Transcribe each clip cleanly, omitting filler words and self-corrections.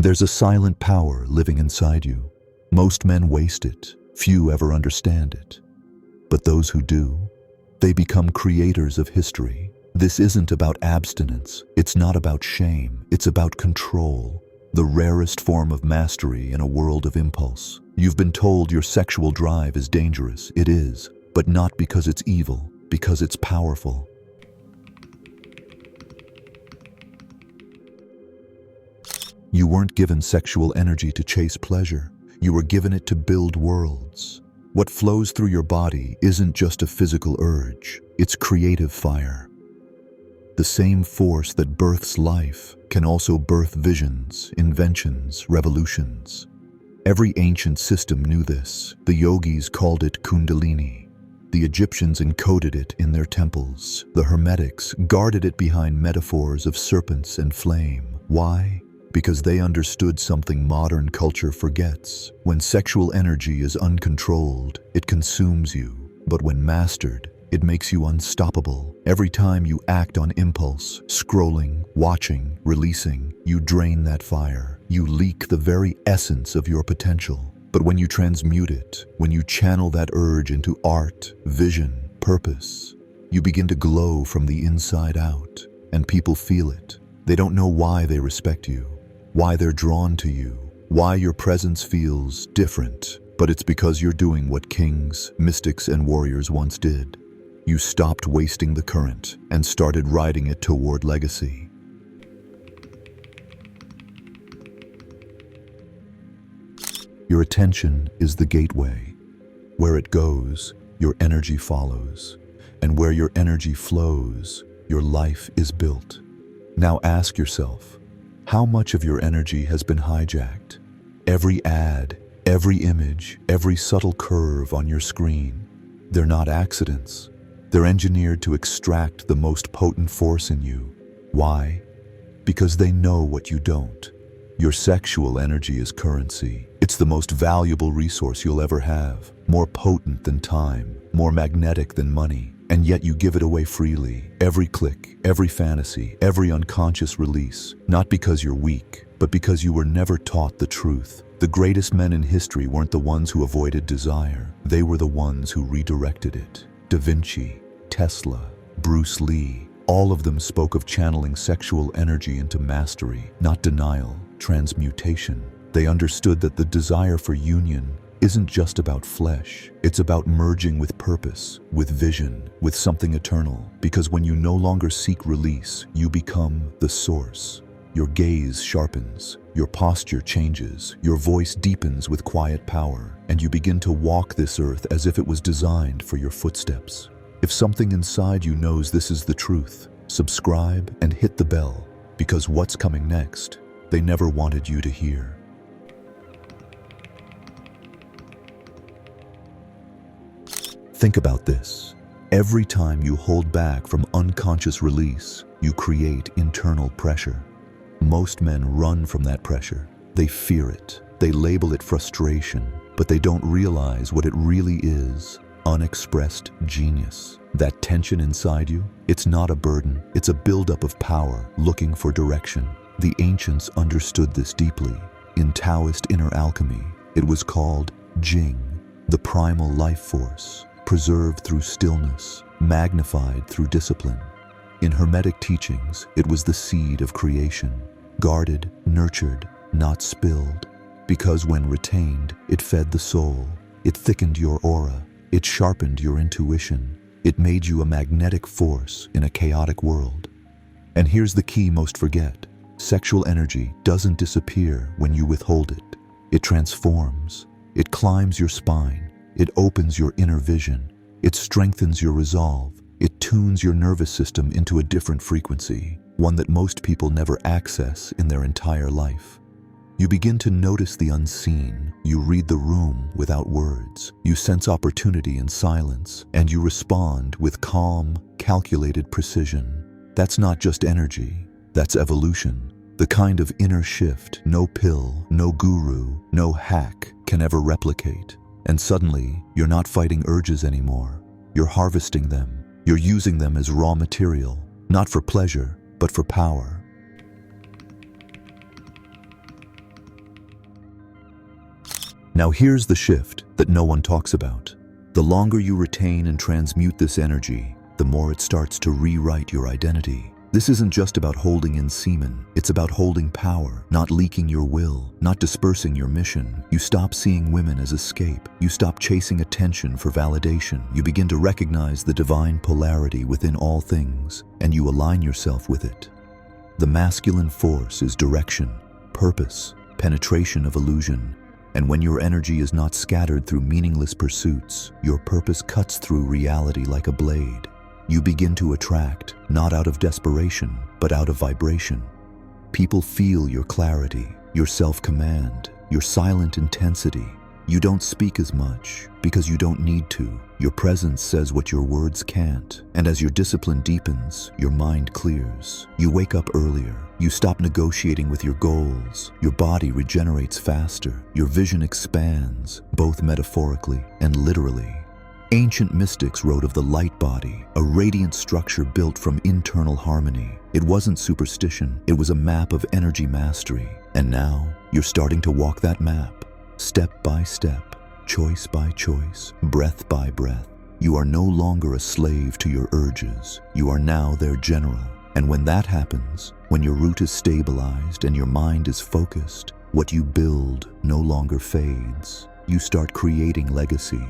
There's a silent power living inside you. Most men waste it, few ever understand it. But those who do, they become creators of history. This isn't about abstinence, it's not about shame, it's about control, the rarest form of mastery in a world of impulse. You've been told your sexual drive is dangerous. It is, but not because it's evil, because it's powerful. You weren't given sexual energy to chase pleasure. You were given it to build worlds. What flows through your body isn't just a physical urge, it's creative fire. The same force that births life can also birth visions, inventions, revolutions. Every ancient system knew this. The yogis called it kundalini. The Egyptians encoded it in their temples. The Hermetics guarded it behind metaphors of serpents and flame. Why? Because they understood something modern culture forgets. When sexual energy is uncontrolled, it consumes you. But when mastered, it makes you unstoppable. Every time you act on impulse, scrolling, watching, releasing, you drain that fire. You leak the very essence of your potential. But when you transmute it, when you channel that urge into art, vision, purpose, you begin to glow from the inside out. And people feel it. They don't know why they respect you, why they're drawn to you, why your presence feels different. But it's because you're doing what kings, mystics, and warriors once did. You stopped wasting the current and started riding it toward legacy. Your attention is the gateway. Where it goes, your energy follows. And where your energy flows, your life is built. Now ask yourself, how much of your energy has been hijacked? Every ad, every image, every subtle curve on your screen, they're not accidents. They're engineered to extract the most potent force in you. Why? Because they know what you don't. Your sexual energy is currency. It's the most valuable resource you'll ever have. More potent than time, more magnetic than money. And yet you give it away freely. Every click, every fantasy, every unconscious release. Not because you're weak, but because you were never taught the truth. The greatest men in history weren't the ones who avoided desire. They were the ones who redirected it. Da Vinci, Tesla, Bruce Lee, all of them spoke of channeling sexual energy into mastery, not denial, transmutation. They understood that the desire for union isn't just about flesh. It's about merging with purpose, with vision, with something eternal. Because when you no longer seek release, you become the source. Your gaze sharpens, your posture changes, your voice deepens with quiet power, and you begin to walk this earth as if it was designed for your footsteps. If something inside you knows this is the truth, subscribe and hit the bell, because what's coming next, they never wanted you to hear. Think about this. Every time you hold back from unconscious release, you create internal pressure. Most men run from that pressure. They fear it. They label it frustration, but they don't realize what it really is: unexpressed genius. That tension inside you, it's not a burden. It's a buildup of power looking for direction. The ancients understood this deeply. In Taoist inner alchemy, it was called Jing, the primal life force, preserved through stillness, magnified through discipline. In Hermetic teachings, it was the seed of creation, guarded, nurtured, not spilled. Because when retained, it fed the soul, it thickened your aura, it sharpened your intuition, it made you a magnetic force in a chaotic world. And here's the key most forget: sexual energy doesn't disappear when you withhold it. It transforms, it climbs your spine, it opens your inner vision, it strengthens your resolve, it tunes your nervous system into a different frequency, one that most people never access in their entire life. You begin to notice the unseen, you read the room without words, you sense opportunity in silence, and you respond with calm, calculated precision. That's not just energy, that's evolution. The kind of inner shift no pill, no guru, no hack can ever replicate. And suddenly, you're not fighting urges anymore. You're harvesting them. You're using them as raw material, not for pleasure, but for power. Now here's the shift that no one talks about. The longer you retain and transmute this energy, the more it starts to rewrite your identity. This isn't just about holding in semen, it's about holding power, not leaking your will, not dispersing your mission. You stop seeing women as escape. You stop chasing attention for validation. You begin to recognize the divine polarity within all things, and you align yourself with it. The masculine force is direction, purpose, penetration of illusion. And when your energy is not scattered through meaningless pursuits, your purpose cuts through reality like a blade. You begin to attract, not out of desperation, but out of vibration. People feel your clarity, your self-command, your silent intensity. You don't speak as much because you don't need to. Your presence says what your words can't. And as your discipline deepens, your mind clears. You wake up earlier. You stop negotiating with your goals. Your body regenerates faster. Your vision expands, both metaphorically and literally. Ancient mystics wrote of the light body, a radiant structure built from internal harmony. It wasn't superstition, it was a map of energy mastery. And now, you're starting to walk that map, step by step, choice by choice, breath by breath. You are no longer a slave to your urges. You are now their general. And when that happens, when your root is stabilized and your mind is focused, what you build no longer fades. You start creating legacy.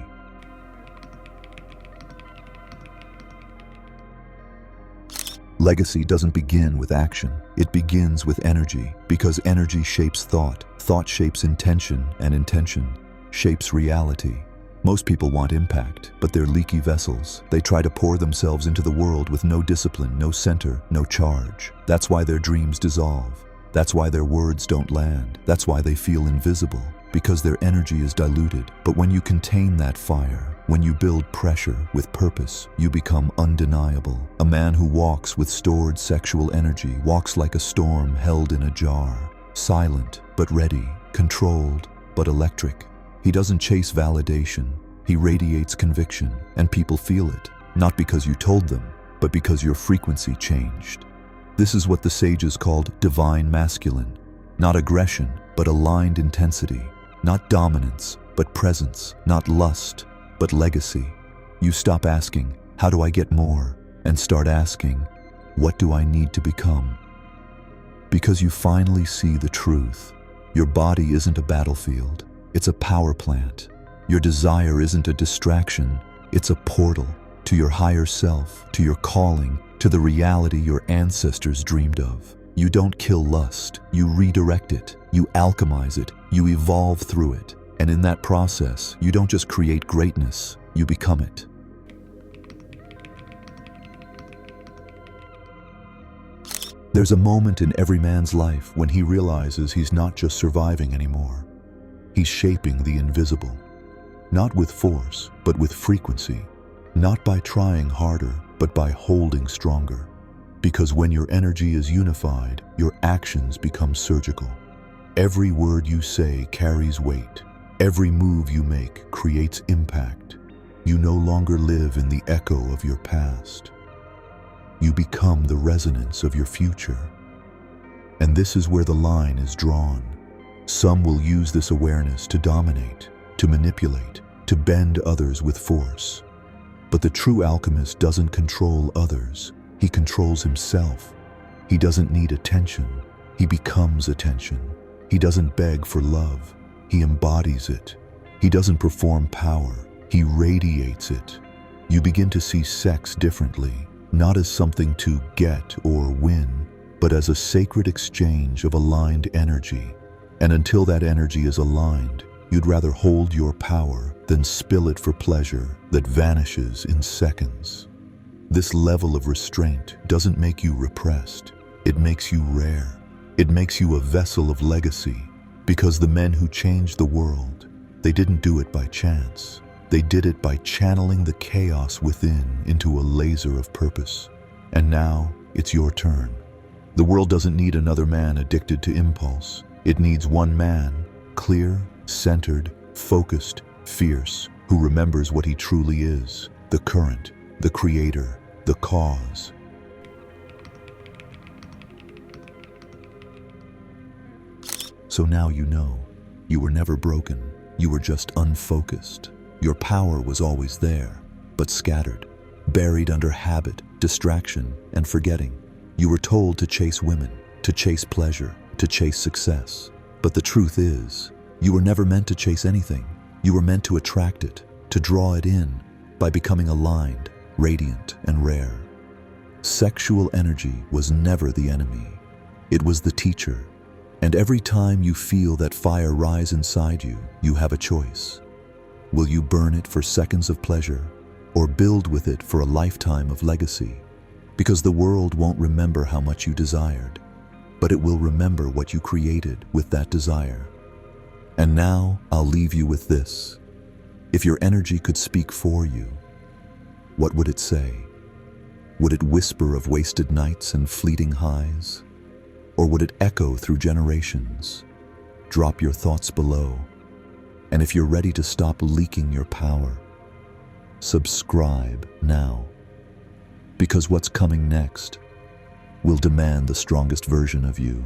Legacy doesn't begin with action. It begins with energy, because energy shapes thought, thought shapes intention, and intention shapes reality. Most people want impact, but they're leaky vessels. They try to pour themselves into the world with no discipline, no center, no charge. That's why their dreams dissolve. That's why their words don't land. That's why they feel invisible, because their energy is diluted. But when you contain that fire, when you build pressure with purpose, you become undeniable. A man who walks with stored sexual energy walks like a storm held in a jar, silent but ready, controlled but electric. He doesn't chase validation. He radiates conviction, and people feel it, not because you told them, but because your frequency changed. This is what the sages called divine masculine. Not aggression, but aligned intensity. Not dominance, but presence. Not lust, but legacy. You stop asking, how do I get more? And start asking, what do I need to become? Because you finally see the truth. Your body isn't a battlefield. It's a power plant. Your desire isn't a distraction. It's a portal to your higher self, to your calling, to the reality your ancestors dreamed of. You don't kill lust. You redirect it. You alchemize it. You evolve through it. And in that process, you don't just create greatness, you become it. There's a moment in every man's life when he realizes he's not just surviving anymore. He's shaping the invisible. Not with force, but with frequency. Not by trying harder, but by holding stronger. Because when your energy is unified, your actions become surgical. Every word you say carries weight. Every move you make creates impact. You no longer live in the echo of your past. You become the resonance of your future. And this is where the line is drawn. Some will use this awareness to dominate, to manipulate, to bend others with force. But the true alchemist doesn't control others. He controls himself. He doesn't need attention. He becomes attention. He doesn't beg for love. He embodies it. He doesn't perform power. He radiates it. You begin to see sex differently, not as something to get or win, but as a sacred exchange of aligned energy. And until that energy is aligned, you'd rather hold your power than spill it for pleasure that vanishes in seconds. This level of restraint doesn't make you repressed. It makes you rare. It makes you a vessel of legacy. Because the men who changed the world, they didn't do it by chance. They did it by channeling the chaos within into a laser of purpose. And now, it's your turn. The world doesn't need another man addicted to impulse. It needs one man, clear, centered, focused, fierce, who remembers what he truly is, the current, the creator, the cause. So now you know, you were never broken. You were just unfocused. Your power was always there, but scattered, buried under habit, distraction, and forgetting. You were told to chase women, to chase pleasure, to chase success. But the truth is, you were never meant to chase anything. You were meant to attract it, to draw it in, by becoming aligned, radiant, and rare. Sexual energy was never the enemy. It was the teacher. And every time you feel that fire rise inside you, you have a choice. Will you burn it for seconds of pleasure, or build with it for a lifetime of legacy? Because the world won't remember how much you desired, but it will remember what you created with that desire. And now I'll leave you with this. If your energy could speak for you, what would it say? Would it whisper of wasted nights and fleeting highs? Or would it echo through generations? Drop your thoughts below. And if you're ready to stop leaking your power, subscribe now. Because what's coming next will demand the strongest version of you.